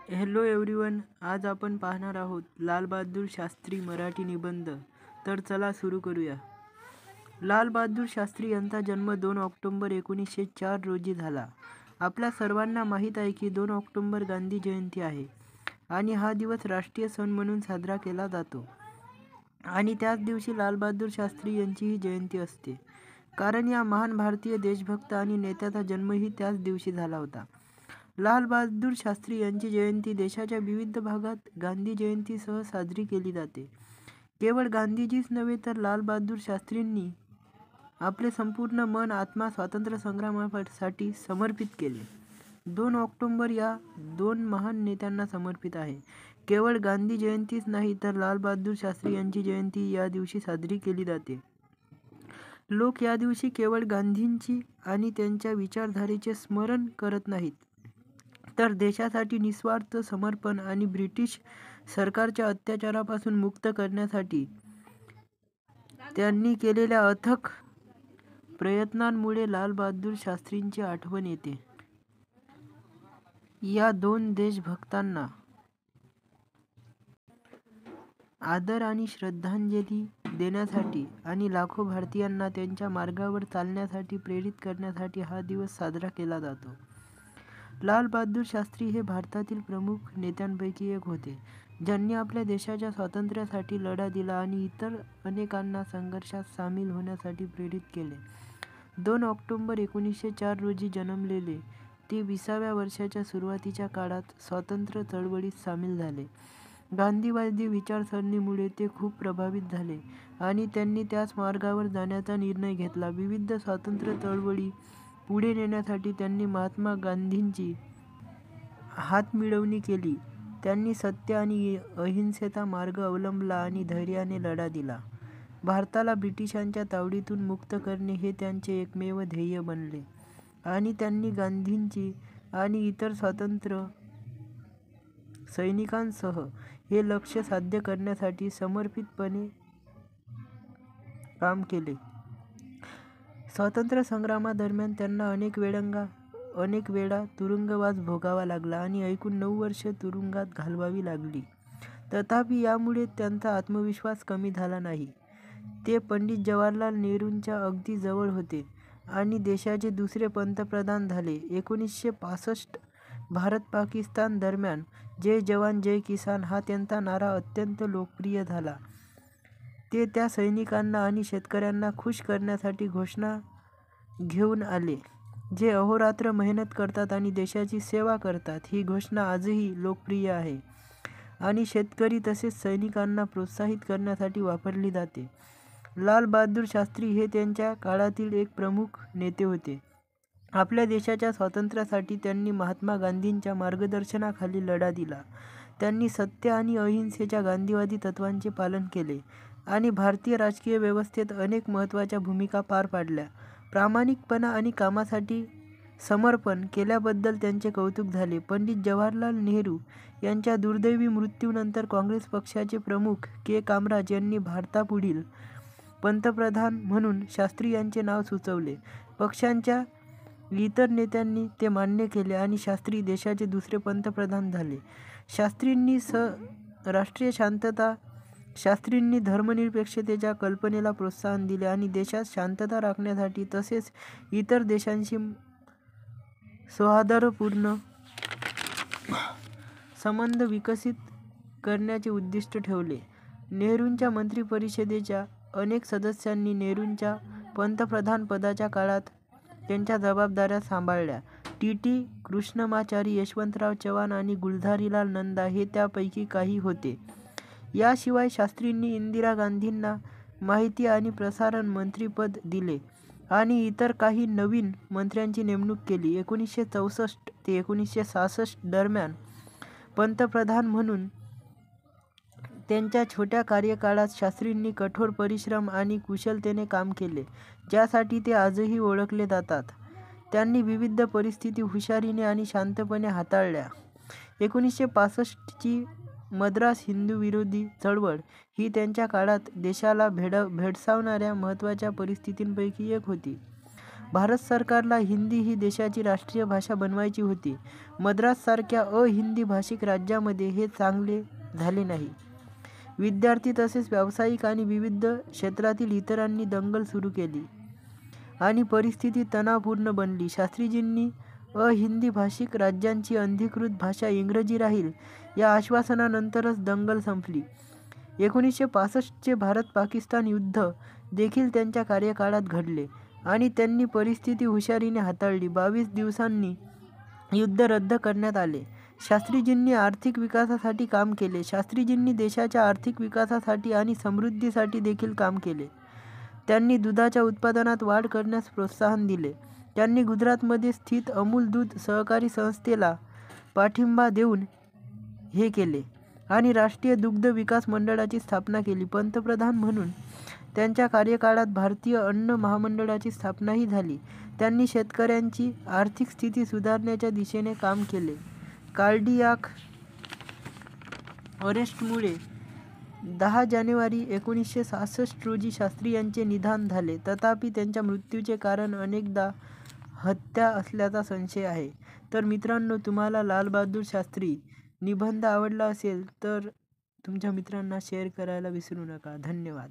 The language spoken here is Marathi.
हॅलो एव्हरीवन, आज आपण पाहणार आहोत लाल बहादूर शास्त्री मराठी निबंध. तर चला सुरू करूया. लाल बहादूर शास्त्री यांचा जन्म 2 ऑक्टोबर 1904 रोजी झाला. आपल्या सर्वांना माहीत आहे की 2 ऑक्टोबर गांधी जयंती आहे आणि हा दिवस राष्ट्रीय सण म्हणून साजरा केला जातो. आणि त्याच दिवशी लाल बहादूर शास्त्री यांचीही जयंती असते, कारण या महान भारतीय देशभक्त आणि नेत्याचा जन्मही त्याच दिवशी झाला होता. लाल बहादूर शास्त्री यांची जयंती देशाच्या विविध भागात गांधी जयंतीसह साजरी केली जाते. केवळ गांधीजीच नव्हे तर लाल बहादूर शास्त्रींनी आपले संपूर्ण मन आत्मा स्वातंत्र्य संग्रामासाठी समर्पित केले. 2 ऑक्टोबर या दोन महान नेत्यांना समर्पित आहे. केवळ गांधी जयंतीच नाही तर लाल बहादूर शास्त्री यांची जयंती या दिवशी साजरी केली जाते. लोक या दिवशी केवळ गांधींची आणि त्यांच्या विचारधारेचे स्मरण करत नाहीत, तर देशासाठी निस्वार्थ समर्पण आणि ब्रिटिश सरकारच्या अत्याचारापासून मुक्त करण्यासाठी त्यांनी केलेल्या अथक प्रयत्नांमुळे लाल बहादूर शास्त्रींची आठवण येते. या दोन देशभक्तांना आदर आणि श्रद्धांजली देण्यासाठी आणि लाखो भारतीयांना त्यांच्या मार्गावर चालण्यासाठी प्रेरित करण्यासाठी हा दिवस साजरा केला जातो. लाल बहादूर शास्त्री हे भारतातील प्रमुख नेत्यांपैकी एक होते, ज्यांनी आपल्या देशाच्या स्वातंत्र्यासाठी लढा दिला आणि इतर अनेकांना संघर्षात सामील होण्यासाठी प्रेरित केले. 2 ऑक्टोबर 1904 रोजी जन्मलेले ते 20व्या वर्षाच्या सुरुवातीच्या काळात स्वातंत्र्य चळवळीत सामील झाले. गांधीवादी विचारसरणीमुळे ते खूप प्रभावित झाले आणि त्यांनी त्याच मार्गावर जाण्याचा निर्णय घेतला. विविध स्वातंत्र्य चळवळी पुढे नेण्यासाठी त्यांनी महात्मा गांधींची हातमिळवणी केली. त्यांनी सत्य आणि अहिंसेचा मार्ग अवलंबला आणि धैर्याने लढा दिला. भारताला ब्रिटिशांच्या तावडीतून मुक्त करणे हे त्यांचे एकमेव ध्येय बनले आणि त्यांनी गांधींची आणि इतर स्वातंत्र्य सैनिकांसह हे लक्ष्य साध्य करण्यासाठी समर्पितपणे काम केले. स्वातंत्र्य संग्रामादरम्यान त्यांना अनेक वेळा तुरुंगवास भोगावा लागला आणि एकूण 9 वर्षे तुरुंगात घालवावी लागली. तथापि यामुळे त्यांचा आत्मविश्वास कमी झाला नाही. ते पंडित जवाहरलाल नेहरूंच्या अगदी जवळ होते आणि देशाचे दुसरे पंतप्रधान झाले. 1965 भारत-पाकिस्तान दरम्यान जय जवान जय किसान हा त्यांचा नारा अत्यंत लोकप्रिय झाला. ते त्या सैनिकांना आणि शेतकऱ्यांना खुश करण्यासाठी घोषणा घेऊन आले, जे अहोरात्र मेहनत करतात आणि देशाची सेवा करतात. ही घोषणा आजही लोकप्रिय आहे आणि शेतकरी तसेच सैनिकांना प्रोत्साहित करण्यासाठी वापरली जाते. लाल बहादूर शास्त्री हे त्यांच्या काळातील एक प्रमुख नेते होते. आपल्या देशाच्या स्वातंत्र्यासाठी त्यांनी महात्मा गांधींच्या मार्गदर्शनाखाली लढा दिला. त्यांनी सत्य आणि अहिंसेच्या गांधीवादी तत्त्वांचे पालन केले आणि भारतीय राजकीय व्यवस्थेत अनेक महत्त्वाच्या भूमिका पार पाडल्या. प्रामाणिकपणा आणि कामासाठी समर्पण केल्याबद्दल त्यांचे कौतुक झाले. पंडित जवाहरलाल नेहरू यांच्या दुर्दैवी मृत्यूनंतर काँग्रेस पक्षाचे प्रमुख के. कामराज यांनी भारतापुढील पंतप्रधान म्हणून शास्त्री यांचे नाव सुचवले. पक्षाच्या इतर नेत्यांनी ते मान्य केले आणि शास्त्री देशाचे दुसरे पंतप्रधान झाले. शास्त्रींनी राष्ट्रीय शांतता शास्त्रींनी धर्मनिरपेक्षतेच्या कल्पनेला प्रोत्साहन दिले आणि देशात शांतता राखण्यासाठी तसेच इतर देशांशी सौहार्दपूर्ण संबंध विकसित करण्याचे उद्दिष्ट ठेवले. नेहरूंच्या मंत्रिपरिषदेच्या अनेक सदस्यांनी नेहरूंच्या पंतप्रधानपदाच्या काळात त्यांच्या जबाबदाऱ्या सांभाळल्या. टी. टी. कृष्णमाचारी, यशवंतराव चव्हाण आणि गुलझारीलाल नंदा हे त्यापैकी काही होते. याशिवाय शास्त्रींनी इंदिरा गांधींना माहिती आणि प्रसारण मंत्रिपद दिले आणि इतर काही नवीन मंत्र्यांची नेमणूक केली. 1964 ते 1966 दरम्यान पंतप्रधान म्हणून त्यांच्या छोट्या कार्यकाळात शास्त्रींनी कठोर परिश्रम आणि कुशलतेने काम केले, ज्यासाठी ते आजही ओळखले जातात. त्यांनी विविध परिस्थिती हुशारीने आणि शांतपणे हाताळल्या. 1965 ची मद्रास हिंदू विरोधी चळवळ ही त्यांच्या काळात देशाला भेडसावणाऱ्या महत्त्वाच्या परिस्थितींपैकी एक होती. भारत सरकारला हिंदी ही देशाची राष्ट्रीय भाषा बनवायची होती. मद्राससारख्या अहिंदी भाषिक राज्यामध्ये हे चांगले झाले नाही. विद्यार्थी तसेच व्यावसायिक आणि विविध क्षेत्रातील इतरांनी दंगल सुरू केली आणि परिस्थिती तणावपूर्ण बनली. शास्त्रीजींनी अहिंदी भाषिक राज्यांची अधिकृत भाषा इंग्रजी राहील या आश्वासनानंतरच दंगल संपली. 1965चे भारत-पाकिस्तान युद्ध देखील त्यांच्या कार्यकाळात घडले आणि त्यांनी परिस्थिती हुशारीने हाताळली. 22 दिवसांनी युद्ध रद्द करण्यात आले. शास्त्रीजींनी आर्थिक विकासासाठी काम केले. शास्त्रीजींनी देशाच्या आर्थिक विकासासाठी आणि समृद्धीसाठी देखील काम केले. त्यांनी दुधाच्या उत्पादनात वाढ करण्यास प्रोत्साहन दिले. त्यांनी गुजरातमध्ये स्थित अमूल दूध सहकारी संस्थेला पाठिंबा देऊन हे केले आणि राष्ट्रीय दुग्ध विकास मंडळाची स्थापना केली. पंतप्रधान म्हणून त्यांच्या कार्यकाळात भारतीय अन्न महामंडळाची स्थापनाही झाली. त्यांनी शेतकऱ्यांची आर्थिक स्थिती सुधारण्याच्या दिशेने काम केले. कार्डियाक अरेस्टमुळे 10 जानेवारी 1966 रोजी शास्त्री यांचे निधन झाले. तथापि त्यांच्या मृत्यूचे कारण अनेकदा हत्या असल्याचा संशय आहे. तर मित्रांनो, तुम्हाला लालबहादूर शास्त्री निबंध आवडला असेल तर तुमच्या मित्रांना शेअर करायला विसरू नका. धन्यवाद.